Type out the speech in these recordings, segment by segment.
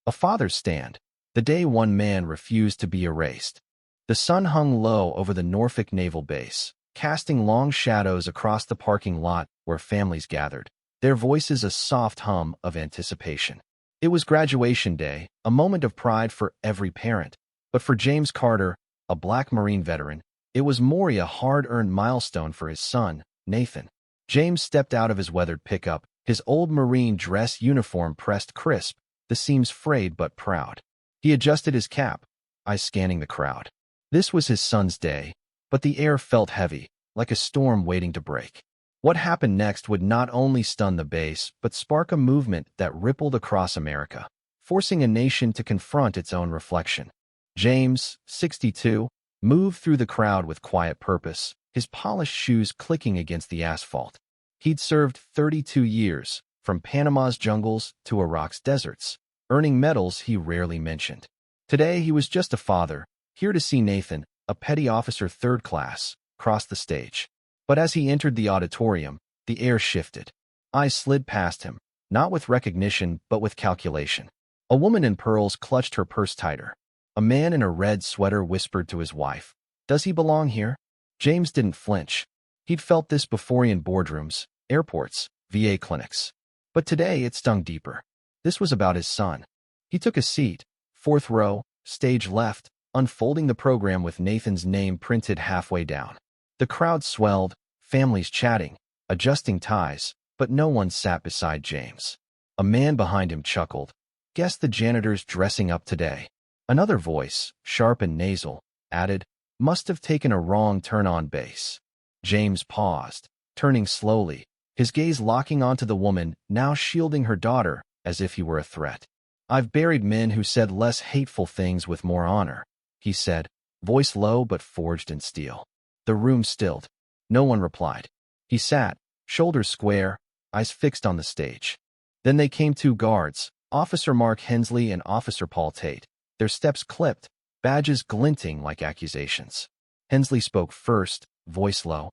A father's stand. The day one man refused to be erased. The sun hung low over the Norfolk Naval Base, casting long shadows across the parking lot where families gathered, their voices a soft hum of anticipation. It was graduation day, a moment of pride for every parent. But for James Carter, a Black Marine veteran, it was more a hard-earned milestone for his son, Nathan. James stepped out of his weathered pickup, his old Marine dress uniform pressed crisp, the seams frayed but proud. He adjusted his cap, eyes scanning the crowd. This was his son's day, but the air felt heavy, like a storm waiting to break. What happened next would not only stun the base, but spark a movement that rippled across America, forcing a nation to confront its own reflection. James, 62, moved through the crowd with quiet purpose, his polished shoes clicking against the asphalt. He'd served 32 years, from Panama's jungles to Iraq's deserts, earning medals he rarely mentioned. Today he was just a father, here to see Nathan, a petty officer third class, cross the stage. But as he entered the auditorium, the air shifted. Eyes slid past him, not with recognition but with calculation. A woman in pearls clutched her purse tighter. A man in a red sweater whispered to his wife, "Does he belong here?" James didn't flinch. He'd felt this before in boardrooms, airports, VA clinics. But today it stung deeper. This was about his son. He took a seat, fourth row, stage left, unfolding the program with Nathan's name printed halfway down. The crowd swelled, families chatting, adjusting ties, but no one sat beside James. A man behind him chuckled. "Guess the janitor's dressing up today." Another voice, sharp and nasal, added, "Must have taken a wrong turn on base." James paused, turning slowly, his gaze locking onto the woman, now shielding her daughter, as if he were a threat. "I've buried men who said less hateful things with more honor," he said, voice low but forged in steel. The room stilled. No one replied. He sat, shoulders square, eyes fixed on the stage. Then they came two guards, Officer Mark Hensley and Officer Paul Tate, their steps clipped, badges glinting like accusations. Hensley spoke first, voice low.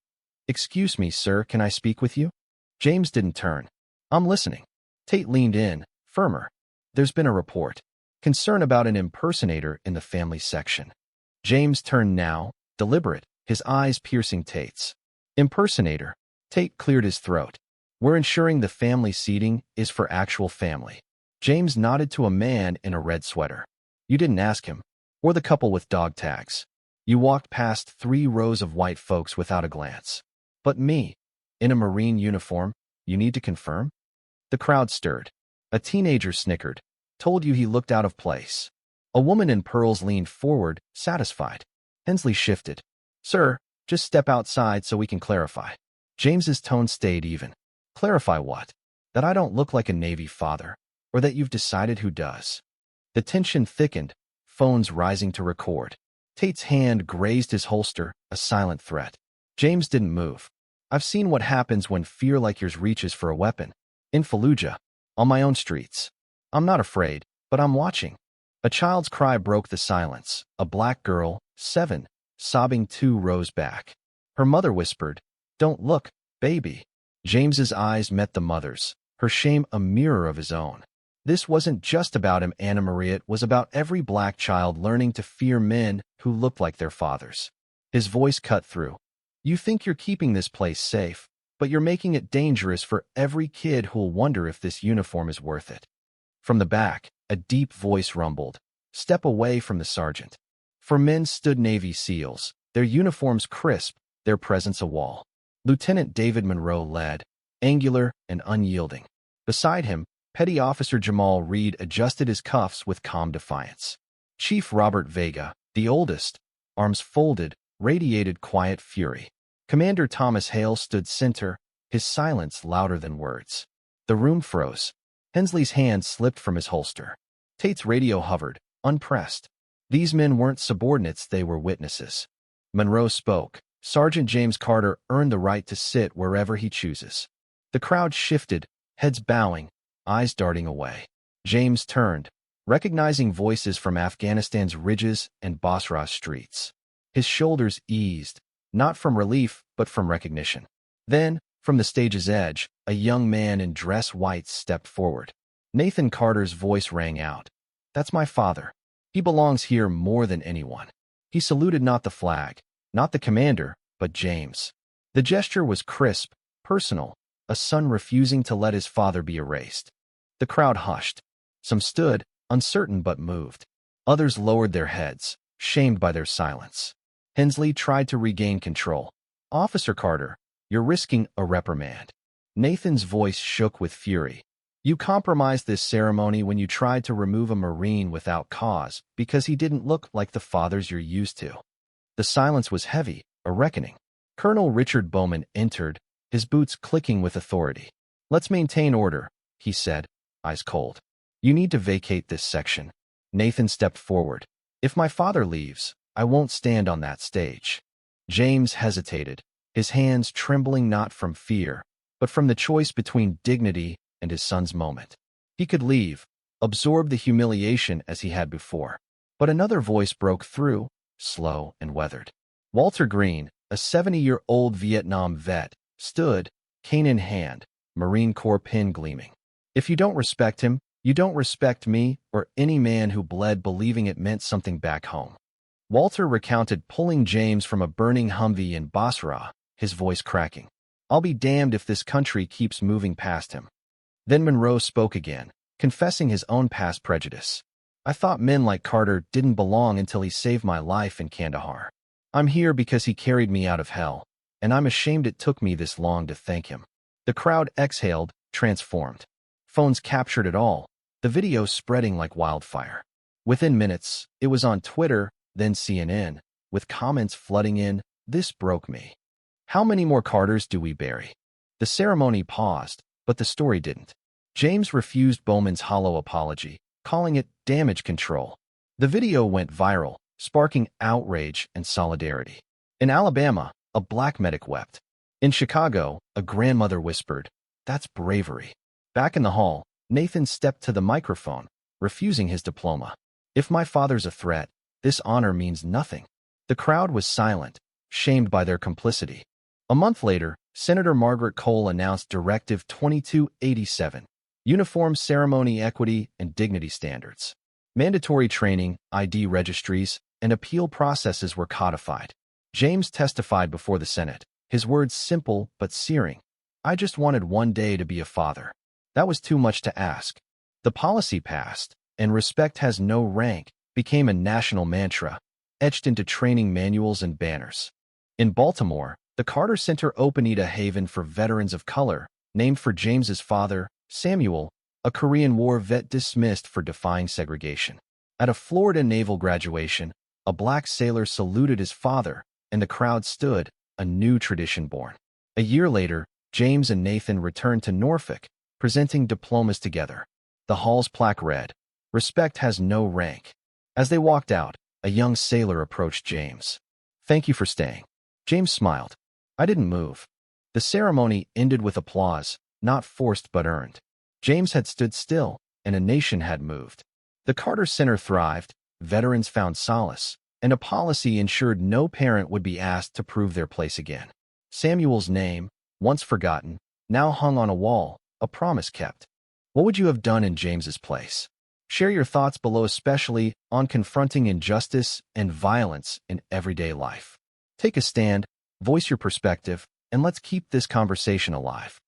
"Excuse me, sir, can I speak with you?" James didn't turn. "I'm listening." Tate leaned in, firmer. "There's been a report. Concern about an impersonator in the family section." James turned now, deliberate, his eyes piercing Tate's. "Impersonator." Tate cleared his throat. "We're ensuring the family seating is for actual family." James nodded to a man in a red sweater. "You didn't ask him. Or the couple with dog tags. You walked past 3 rows of white folks without a glance. But me, in a Marine uniform, you need to confirm?" The crowd stirred. A teenager snickered. "Told you he looked out of place." A woman in pearls leaned forward, satisfied. Hensley shifted. "Sir, just step outside so we can clarify." James's tone stayed even. "Clarify what? That I don't look like a Navy father, or that you've decided who does?" The tension thickened, phones rising to record. Tate's hand grazed his holster, a silent threat. James didn't move. "I've seen what happens when fear like yours reaches for a weapon. In Fallujah, on my own streets. I'm not afraid, but I'm watching." A child's cry broke the silence, a black girl, 7, sobbing 2 rows back. Her mother whispered, "Don't look, baby." James's eyes met the mother's, her shame a mirror of his own. This wasn't just about him, Anna Maria, it was about every black child learning to fear men who looked like their fathers. His voice cut through. "You think you're keeping this place safe, but you're making it dangerous for every kid who'll wonder if this uniform is worth it." From the back, a deep voice rumbled, "Step away from the sergeant." For men stood Navy SEALs, their uniforms crisp, their presence a wall. Lieutenant David Monroe led, angular and unyielding. Beside him, Petty Officer Jamal Reed adjusted his cuffs with calm defiance. Chief Robert Vega, the oldest, arms folded, radiated quiet fury. Commander Thomas Hale stood center, his silence louder than words. The room froze. Hensley's hand slipped from his holster. Tate's radio hovered, unpressed. These men weren't subordinates, they were witnesses. Monroe spoke. "Sergeant James Carter earned the right to sit wherever he chooses." The crowd shifted, heads bowing, eyes darting away. James turned, recognizing voices from Afghanistan's ridges and Basra's streets. His shoulders eased, not from relief, but from recognition. Then, from the stage's edge, a young man in dress whites stepped forward. Nathan Carter's voice rang out. That's my father. He belongs here more than anyone." He saluted not the flag, not the commander, but James. The gesture was crisp, personal, a son refusing to let his father be erased. The crowd hushed. Some stood, uncertain but moved. Others lowered their heads, shamed by their silence. Hensley tried to regain control. "Officer Carter, you're risking a reprimand." Nathan's voice shook with fury. "You compromised this ceremony when you tried to remove a Marine without cause because he didn't look like the fathers you're used to." The silence was heavy, a reckoning. Colonel Richard Bowman entered, his boots clicking with authority. "Let's maintain order," he said, eyes cold. "You need to vacate this section." Nathan stepped forward. "If my father leaves, I won't stand on that stage." James hesitated, his hands trembling not from fear, but from the choice between dignity and his son's moment. He could leave, absorb the humiliation as he had before. But another voice broke through, slow and weathered. Walter Green, a 70-year-old Vietnam vet, stood, cane in hand, Marine Corps pin gleaming. "If you don't respect him, you don't respect me or any man who bled believing it meant something back home." Walter recounted pulling James from a burning Humvee in Basra, his voice cracking. "I'll be damned if this country keeps moving past him." Then Monroe spoke again, confessing his own past prejudice. "I thought men like Carter didn't belong until he saved my life in Kandahar. I'm here because he carried me out of hell, and I'm ashamed it took me this long to thank him." The crowd exhaled, transformed. Phones captured it all, the video spreading like wildfire. Within minutes, it was on Twitter, then CNN, with comments flooding in, "This broke me. How many more Carters do we bury?" The ceremony paused, but the story didn't. James refused Bowman's hollow apology, calling it damage control. The video went viral, sparking outrage and solidarity. In Alabama, a black medic wept. In Chicago, a grandmother whispered, "That's bravery." Back in the hall, Nathan stepped to the microphone, refusing his diploma. "If my father's a threat, this honor means nothing." The crowd was silent, shamed by their complicity. A month later, Senator Margaret Cole announced Directive 2287, Uniform Ceremony Equity and Dignity Standards. Mandatory training, ID registries, and appeal processes were codified. James testified before the Senate, his words simple but searing. "I just wanted one day to be a father. That was too much to ask." The policy passed, and "respect has no rank" became a national mantra, etched into training manuals and banners. In Baltimore, the Carter Center opened a haven for veterans of color, named for James's father, Samuel, a Korean War vet dismissed for defying segregation. At a Florida naval graduation, a black sailor saluted his father, and the crowd stood, a new tradition born. A year later, James and Nathan returned to Norfolk, presenting diplomas together. The hall's plaque read, "Respect has no rank." As they walked out, a young sailor approached James. "Thank you for staying." James smiled. "I didn't move." The ceremony ended with applause, not forced but earned. James had stood still, and a nation had moved. The Carter Center thrived, veterans found solace, and a policy ensured no parent would be asked to prove their place again. Samuel's name, once forgotten, now hung on a wall, a promise kept. What would you have done in James's place? Share your thoughts below, especially on confronting injustice and violence in everyday life. Take a stand, voice your perspective, and let's keep this conversation alive.